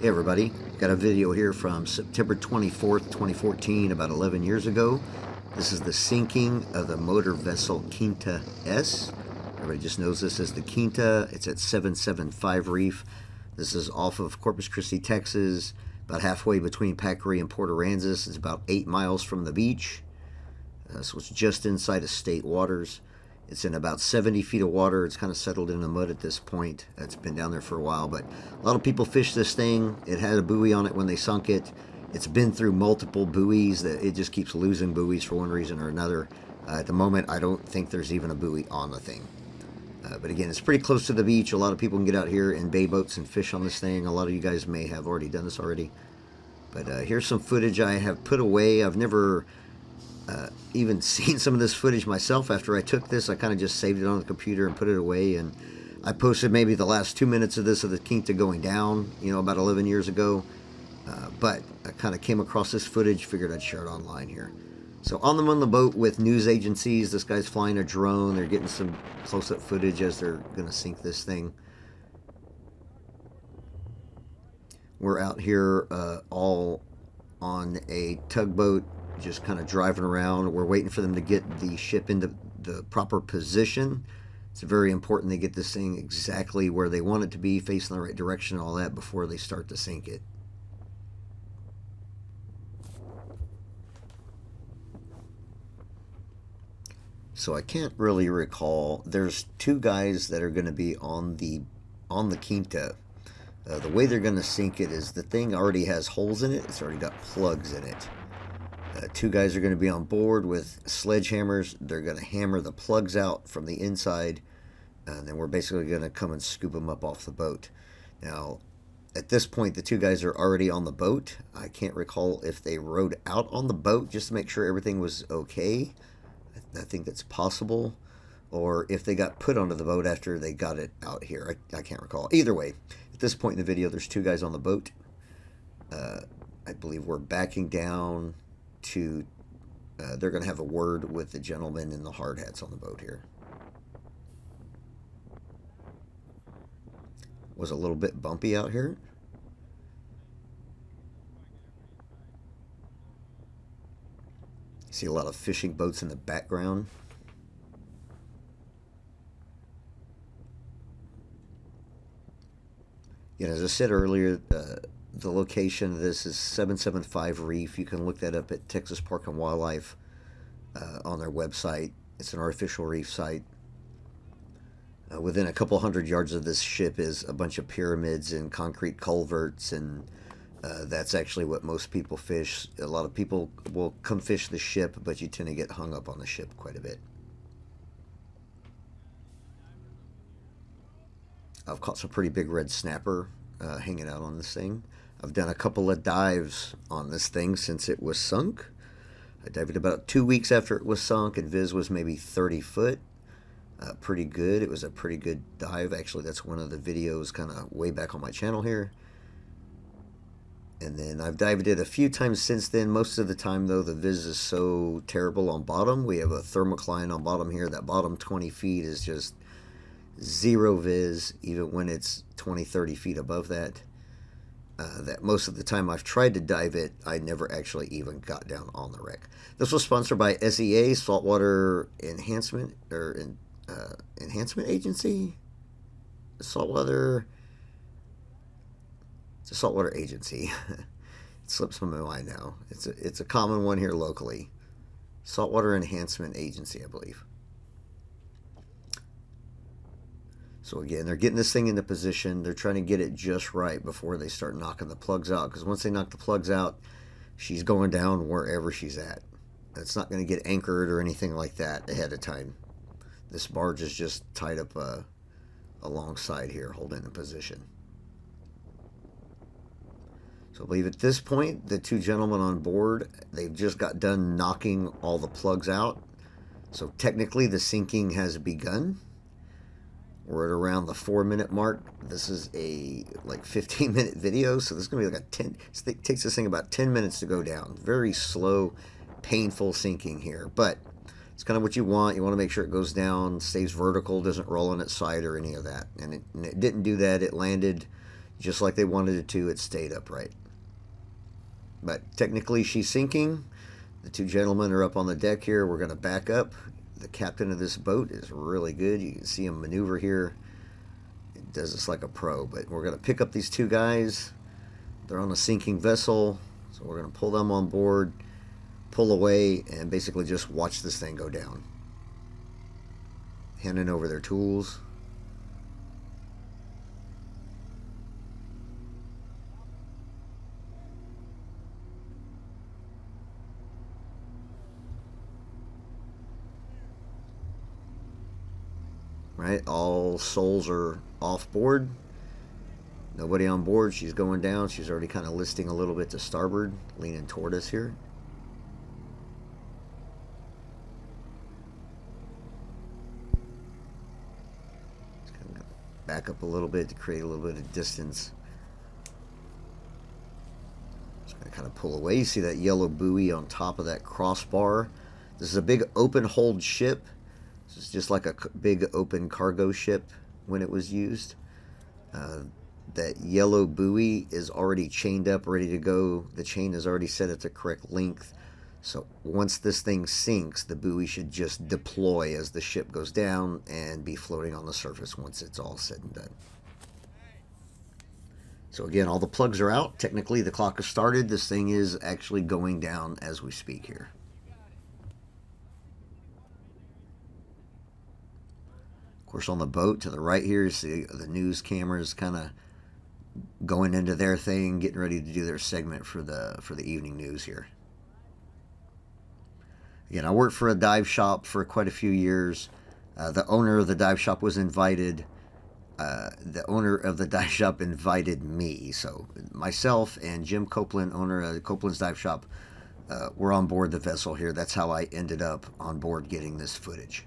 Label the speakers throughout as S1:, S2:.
S1: Hey everybody, got a video here from September 24th, 2014, about 11 years ago. This is the sinking of the motor vessel Kinta S. Everybody just knows this as the Kinta. It's at 775 Reef. This is off of Corpus Christi, Texas, about halfway between Packery and Port Aransas. It's about 8 miles from the beach. So it's just inside of state waters. It's in about 70 feet of water. It's kind of settled in the mud at this point. It's been down there for a while, but a lot of people fish this thing. It had a buoy on it when they sunk it. It's been through multiple buoys. That it just keeps losing buoys for one reason or another. At the moment, I don't think there's even a buoy on the thing. But again, it's pretty close to the beach. A lot of people can get out here in bay boats and fish on this thing. A lot of you guys may have already done this already. But here's some footage I have put away. I've never even seen some of this footage myself. After I took this, I kind of just saved it on the computer and put it away, and I posted maybe the last 2 minutes of this of the Kinta going down, about 11 years ago. But I kind of came across this footage, figured I'd share it online here. So on the boat with news agencies, this guy's flying a drone. They're getting some close-up footage as they're going to sink this thing. We're out here all on a tugboat, just kind of driving around. We're waiting for them to get the ship into the proper position. It's very important they get this thing exactly where they want it to be, facing the right direction, all that, before they start to sink it. So I can't really recall. There's two guys that are going to be on the Kinta. The way they're going to sink it is the thing already has holes in it. It's already got plugs in it. Two guys are going to be on board with sledgehammers. They're going to hammer the plugs out from the inside, and then we're basically going to come and scoop them up off the boat. Now, at this point, the two guys are already on the boat. I can't recall if they rowed out on the boat just to make sure everything was okay. I think that's possible. Or if they got put onto the boat after they got it out here. I can't recall. Either way, at this point in the video, there's two guys on the boat. I believe we're backing down to they're going to have a word with the gentleman in the hard hats on the boat here. Was a little bit bumpy out here. See a lot of fishing boats in the background. As I said earlier, the location of this is 775 Reef. You can look that up at Texas Park and Wildlife on their website. It's an artificial reef site. Within a couple hundred yards of this ship is a bunch of pyramids and concrete culverts, and that's actually what most people fish. A lot of people will come fish the ship, but you tend to get hung up on the ship quite a bit. I've caught some pretty big red snapper hanging out on this thing. I've done a couple of dives on this thing since it was sunk. I dived about 2 weeks after it was sunk, and Viz was maybe 30 foot. Pretty good. It was a pretty good dive. Actually, that's one of the videos kind of way back on my channel here. And then I've dived it a few times since then. Most of the time, though, the Viz is so terrible on bottom. We have a thermocline on bottom here. That bottom 20 feet is just zero Viz, even when it's 20, 30 feet above that. That most of the time I've tried to dive it, I never actually even got down on the wreck. This was sponsored by SEA, Saltwater Enhancement, or Enhancement Agency? It's a saltwater agency. It slips my mind now. It's a common one here locally. Saltwater Enhancement Agency, I believe. So again, they're getting this thing into position. They're trying to get it just right before they start knocking the plugs out. Because once they knock the plugs out, she's going down wherever she's at. It's not going to get anchored or anything like that ahead of time. This barge is just tied up alongside here, holding the position. So I believe at this point, the two gentlemen on board, they've just got done knocking all the plugs out. So technically, the sinking has begun. We're at around the 4-minute mark. This is a 15-minute video, so this is going to be like it takes this thing about 10 minutes to go down. Very slow, painful sinking here, but it's kind of what you want. You want to make sure it goes down, stays vertical, doesn't roll on its side or any of that. And it didn't do that. It landed, just like they wanted it to. It stayed upright. But technically, she's sinking. The two gentlemen are up on the deck here. We're going to back up. The captain of this boat is really good. You can see him maneuver here. He does this like a pro. But we're going to pick up these two guys. They're on a sinking vessel. So we're going to pull them on board, pull away, and basically just watch this thing go down. Handing over their tools. Right, all souls are off board. Nobody on board. She's going down. She's already kind of listing a little bit to starboard, leaning toward us here. Just kind of back up a little bit to create a little bit of distance. Just going to kind of pull away. You see that yellow buoy on top of that crossbar. This is a big open hold ship. This is just like a big open cargo ship when it was used. That yellow buoy is already chained up, ready to go. The chain is already set at the correct length. So once this thing sinks, the buoy should just deploy as the ship goes down and be floating on the surface once it's all said and done. So again, all the plugs are out. Technically, the clock has started. This thing is actually going down as we speak here. Of course, on the boat to the right here, you see the news cameras kind of going into their thing, getting ready to do their segment for the evening news here. Again, I worked for a dive shop for quite a few years. The owner of the dive shop was invited. The owner of the dive shop invited me. So myself and Jim Copeland, owner of Copeland's Dive Shop, were on board the vessel here. That's how I ended up on board getting this footage.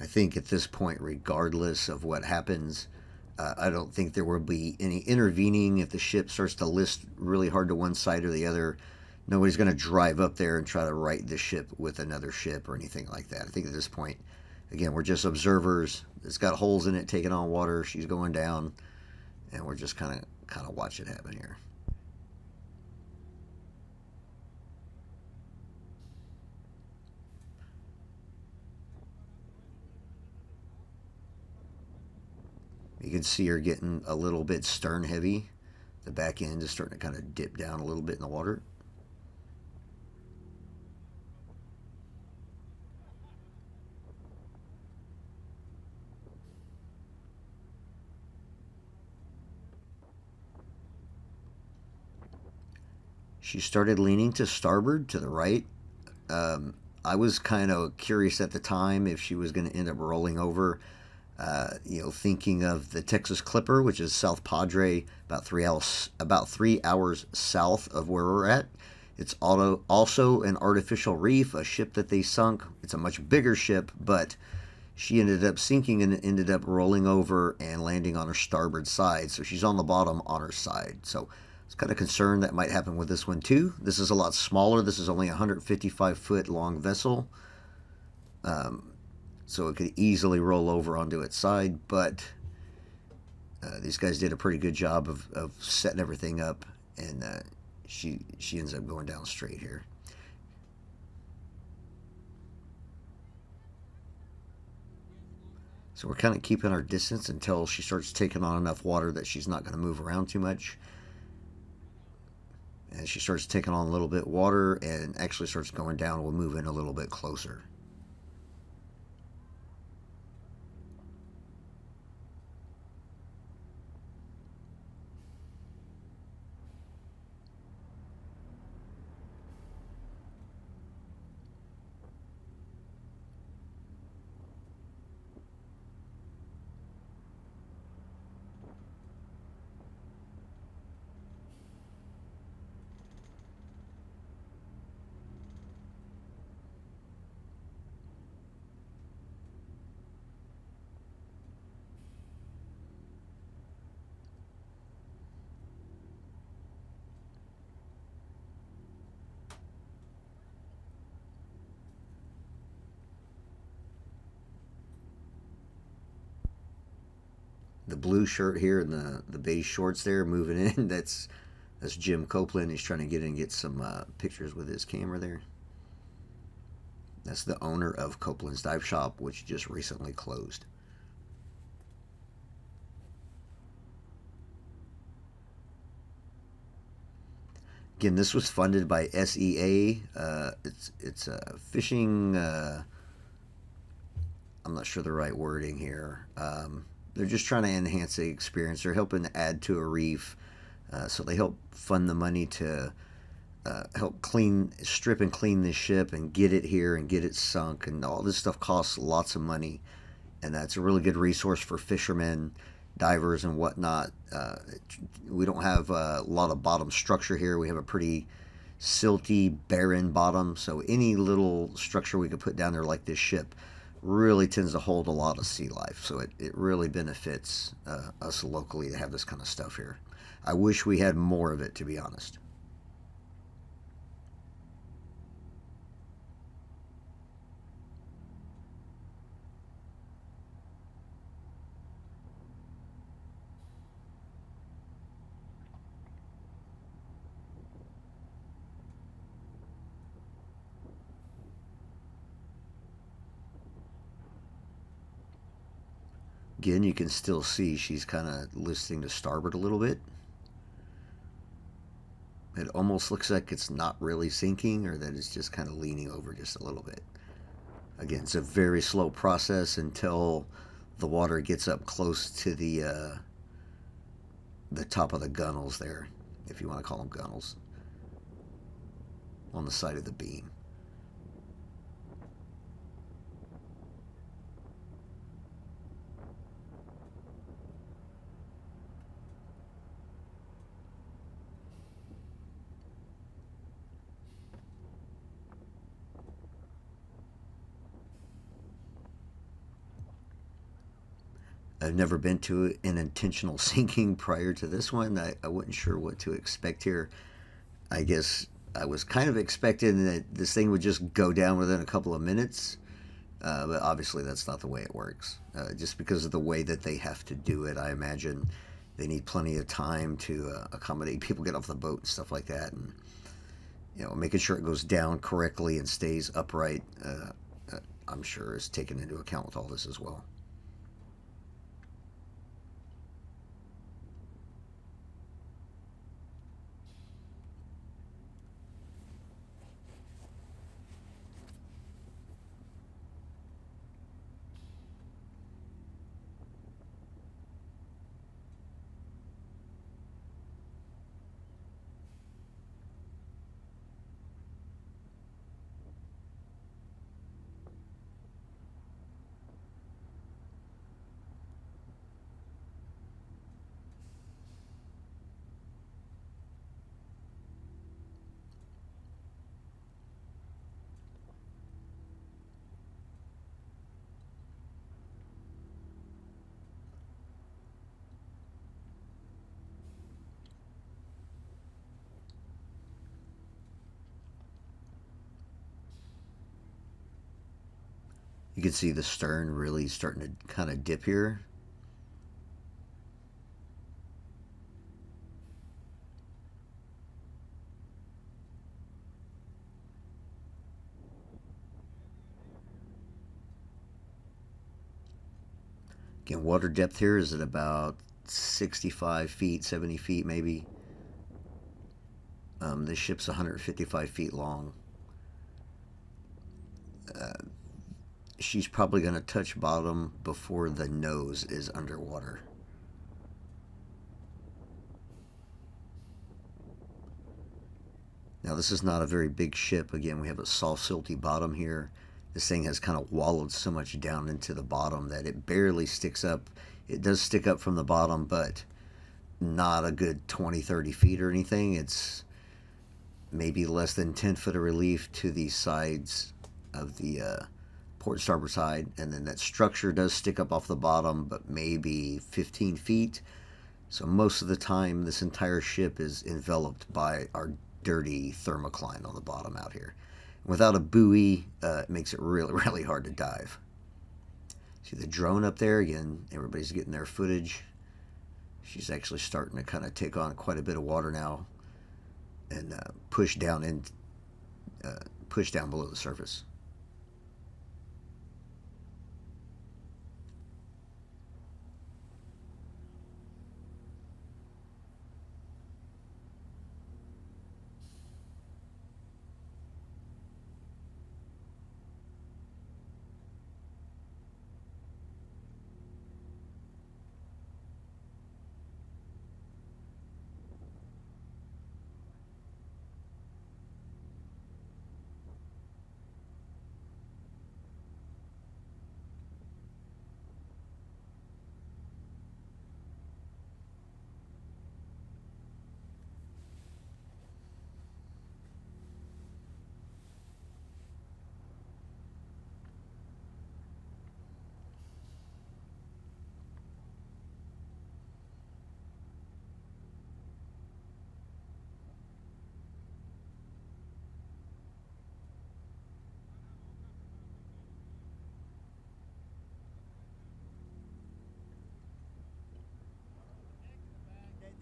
S1: I think at this point, regardless of what happens, I don't think there will be any intervening if the ship starts to list really hard to one side or the other. Nobody's going to drive up there and try to right the ship with another ship or anything like that. I think at this point, again, we're just observers. It's got holes in it, taking on water. She's going down, and we're just kind of watch it happen here. You can see her getting a little bit stern heavy. The back end is starting to kind of dip down a little bit in the water. She started leaning to starboard, to the right. I was kind of curious at the time if she was going to end up rolling over. Thinking of the Texas Clipper, which is South Padre, about 3 hours south of where we're at. It's also an artificial reef, a ship that they sunk. It's a much bigger ship, but she ended up sinking and ended up rolling over and landing on her starboard side. So she's on the bottom on her side. So I was kind of concerned that might happen with this one too. This is a lot smaller. This is only a 155-foot long vessel. So it could easily roll over onto its side, but these guys did a pretty good job of setting everything up, and she ends up going down straight here. So we're kind of keeping our distance until she starts taking on enough water that she's not going to move around too much. And she starts taking on a little bit of water and actually starts going down, we'll move in a little bit closer. the blue shirt here and the beige shorts there moving in, that's Jim Copeland. He's trying to get in and get some pictures with his camera there. That's the owner of Copeland's Dive Shop, which just recently closed. Again, this was funded by SEA. It's fishing. I'm not sure the right wording here. They're just trying to enhance the experience. They're helping to add to a reef, so they help fund the money to help strip and clean this ship and get it here and get it sunk. And all this stuff costs lots of money, and that's a really good resource for fishermen, divers, and whatnot. We don't have a lot of bottom structure here. We have a pretty silty, barren bottom, so any little structure we could put down there like this ship really tends to hold a lot of sea life. So it really benefits us locally to have this kind of stuff here. I wish we had more of it, to be honest. Again, you can still see she's kind of listing to starboard a little bit. It almost looks like it's not really sinking, or that it's just kind of leaning over just a little bit. Again, it's a very slow process until the water gets up close to the top of the gunnels there, if you want to call them gunnels, on the side of the beam. I've never been to an intentional sinking prior to this one. I wasn't sure what to expect here. I guess I was kind of expecting that this thing would just go down within a couple of minutes, but obviously that's not the way it works. Just because of the way that they have to do it, I imagine they need plenty of time to accommodate people get off the boat and stuff like that, and making sure it goes down correctly and stays upright. I'm sure is taken into account with all this as well. You can see the stern really starting to kind of dip here. Again, water depth here is at about 65 feet, 70 feet maybe. This ship's 155 feet long. She's probably going to touch bottom before the nose is underwater. Now, this is not a very big ship. Again, we have a soft, silty bottom here. This thing has kind of wallowed so much down into the bottom that it barely sticks up. It does stick up from the bottom, but not a good 20, 30 feet or anything. It's maybe less than 10 foot of relief to the sides of the port starboard side, and then that structure does stick up off the bottom, but maybe 15 feet. So most of the time, this entire ship is enveloped by our dirty thermocline on the bottom out here. Without a buoy, it makes it really, really hard to dive. See the drone up there? Again, everybody's getting their footage. She's actually starting to kind of take on quite a bit of water now and push down below the surface.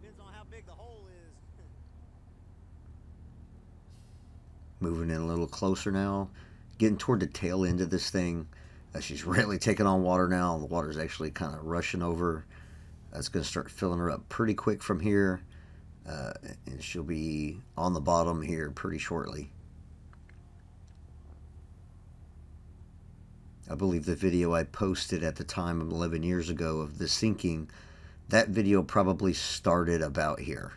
S2: Depends on how big the hole is.
S1: Moving in a little closer now, getting toward the tail end of this thing. She's really taking on water now. The water's actually kind of rushing over. It's going to start filling her up pretty quick from here, and she'll be on the bottom here pretty shortly. I believe the video I posted at the time 11 years ago of the sinking, that video probably started about here.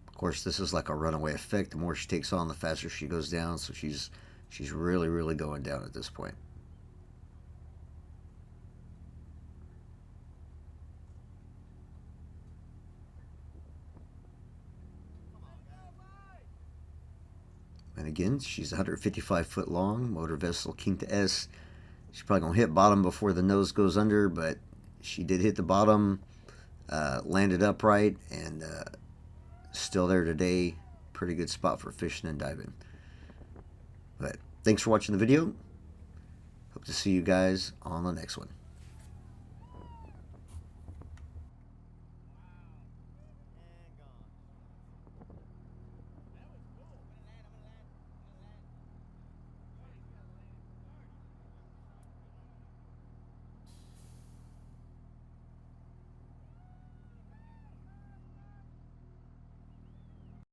S1: Of course, this is like a runaway effect. The more she takes on, the faster she goes down. So she's really going down at this point. And again, she's 155 foot long, motor vessel Kinta S. She's probably going to hit bottom before the nose goes under, but she did hit the bottom, landed upright, and still there today. Pretty good spot for fishing and diving. But thanks for watching the video. Hope to see you guys on the next one.